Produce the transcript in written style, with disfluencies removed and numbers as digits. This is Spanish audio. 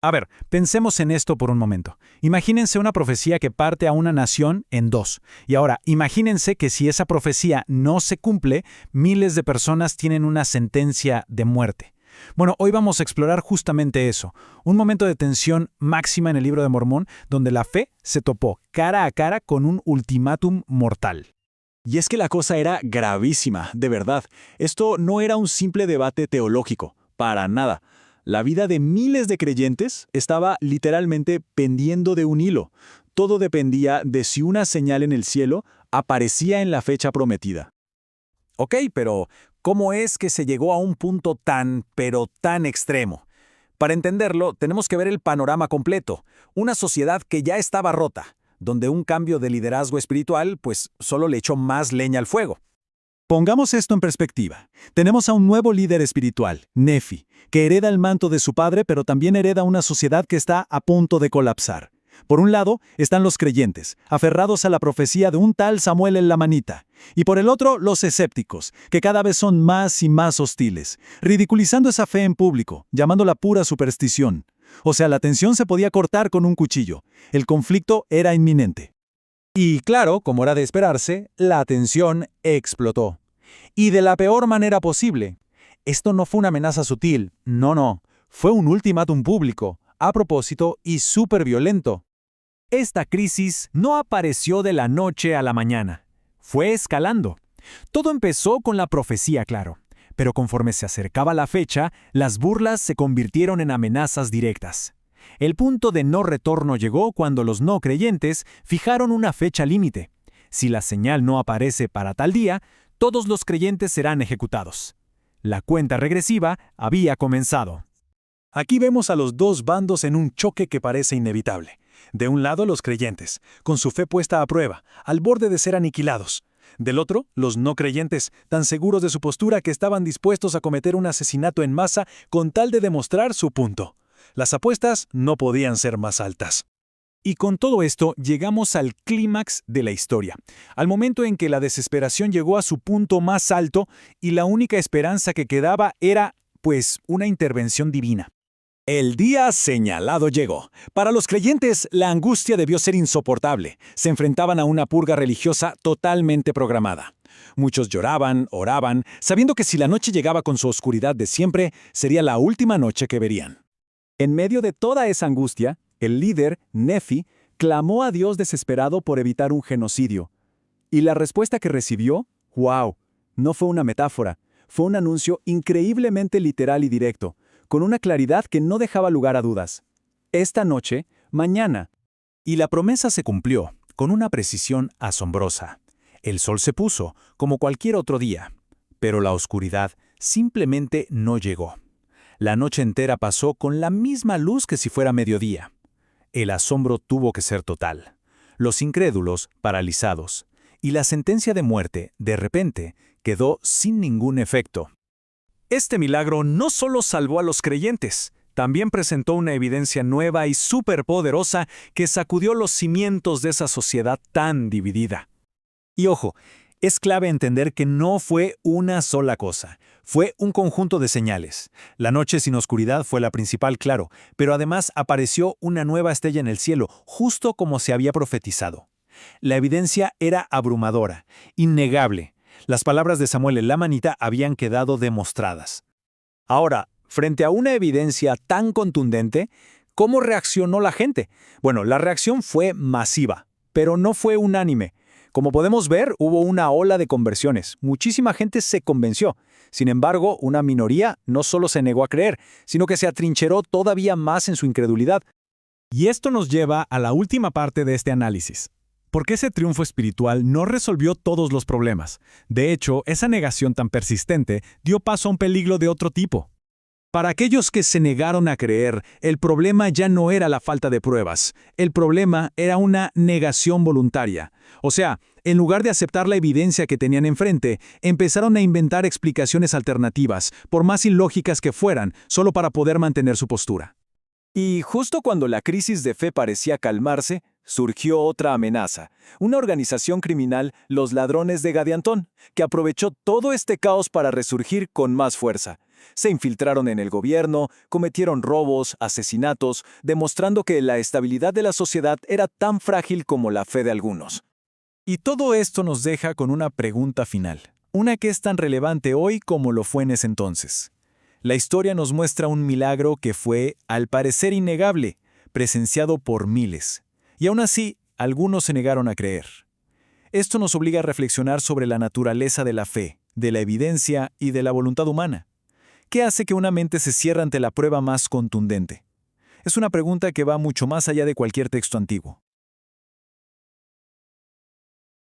A ver, pensemos en esto por un momento. Imagínense una profecía que parte a una nación en dos. Y ahora, imagínense que si esa profecía no se cumple, miles de personas tienen una sentencia de muerte. Bueno, hoy vamos a explorar justamente eso, un momento de tensión máxima en el Libro de Mormón, donde la fe se topó cara a cara con un ultimátum mortal. Y es que la cosa era gravísima, de verdad. Esto no era un simple debate teológico, para nada. La vida de miles de creyentes estaba literalmente pendiendo de un hilo. Todo dependía de si una señal en el cielo aparecía en la fecha prometida. Ok, pero ¿cómo es que se llegó a un punto pero tan extremo? Para entenderlo, tenemos que ver el panorama completo. Una sociedad que ya estaba rota, donde un cambio de liderazgo espiritual, pues, solo le echó más leña al fuego. Pongamos esto en perspectiva. Tenemos a un nuevo líder espiritual, Nefi, que hereda el manto de su padre, pero también hereda una sociedad que está a punto de colapsar. Por un lado, están los creyentes, aferrados a la profecía de un tal Samuel el Lamanita, y por el otro, los escépticos, que cada vez son más y más hostiles, ridiculizando esa fe en público, llamándola pura superstición. O sea, la tensión se podía cortar con un cuchillo. El conflicto era inminente. Y claro, como era de esperarse, la tensión explotó. Y de la peor manera posible. Esto no fue una amenaza sutil, no. Fue un ultimátum público, a propósito y súper violento. Esta crisis no apareció de la noche a la mañana. Fue escalando. Todo empezó con la profecía, claro. Pero conforme se acercaba la fecha, las burlas se convirtieron en amenazas directas. El punto de no retorno llegó cuando los no creyentes fijaron una fecha límite. Si la señal no aparece para tal día, todos los creyentes serán ejecutados. La cuenta regresiva había comenzado. Aquí vemos a los dos bandos en un choque que parece inevitable. De un lado, los creyentes, con su fe puesta a prueba, al borde de ser aniquilados. Del otro, los no creyentes, tan seguros de su postura que estaban dispuestos a cometer un asesinato en masa con tal de demostrar su punto. Las apuestas no podían ser más altas. Y con todo esto llegamos al clímax de la historia, al momento en que la desesperación llegó a su punto más alto y la única esperanza que quedaba era, pues, una intervención divina. El día señalado llegó. Para los creyentes, la angustia debió ser insoportable. Se enfrentaban a una purga religiosa totalmente programada. Muchos lloraban, oraban, sabiendo que si la noche llegaba con su oscuridad de siempre, sería la última noche que verían. En medio de toda esa angustia, el líder, Nefi, clamó a Dios desesperado por evitar un genocidio. Y la respuesta que recibió, ¡wow!, no fue una metáfora, fue un anuncio increíblemente literal y directo, con una claridad que no dejaba lugar a dudas. Esta noche, mañana. Y la promesa se cumplió, con una precisión asombrosa. El sol se puso, como cualquier otro día, pero la oscuridad simplemente no llegó. La noche entera pasó con la misma luz que si fuera mediodía. El asombro tuvo que ser total. Los incrédulos, paralizados. Y la sentencia de muerte, de repente, quedó sin ningún efecto. Este milagro no solo salvó a los creyentes, también presentó una evidencia nueva y superpoderosa que sacudió los cimientos de esa sociedad tan dividida. Y ojo, es clave entender que no fue una sola cosa, fue un conjunto de señales. La noche sin oscuridad fue la principal, claro, pero además apareció una nueva estrella en el cielo, justo como se había profetizado. La evidencia era abrumadora, innegable. Las palabras de Samuel el Lamanita habían quedado demostradas. Ahora, frente a una evidencia tan contundente, ¿cómo reaccionó la gente? Bueno, la reacción fue masiva, pero no fue unánime. Como podemos ver, hubo una ola de conversiones. Muchísima gente se convenció. Sin embargo, una minoría no solo se negó a creer, sino que se atrincheró todavía más en su incredulidad. Y esto nos lleva a la última parte de este análisis. Porque ese triunfo espiritual no resolvió todos los problemas. De hecho, esa negación tan persistente dio paso a un peligro de otro tipo. Para aquellos que se negaron a creer, el problema ya no era la falta de pruebas. El problema era una negación voluntaria. O sea, en lugar de aceptar la evidencia que tenían enfrente, empezaron a inventar explicaciones alternativas, por más ilógicas que fueran, solo para poder mantener su postura. Y justo cuando la crisis de fe parecía calmarse, surgió otra amenaza, una organización criminal, los Ladrones de Gadiantón, que aprovechó todo este caos para resurgir con más fuerza. Se infiltraron en el gobierno, cometieron robos, asesinatos, demostrando que la estabilidad de la sociedad era tan frágil como la fe de algunos. Y todo esto nos deja con una pregunta final, una que es tan relevante hoy como lo fue en ese entonces. La historia nos muestra un milagro que fue, al parecer innegable, presenciado por miles. Y aún así, algunos se negaron a creer. Esto nos obliga a reflexionar sobre la naturaleza de la fe, de la evidencia y de la voluntad humana. ¿Qué hace que una mente se cierre ante la prueba más contundente? Es una pregunta que va mucho más allá de cualquier texto antiguo.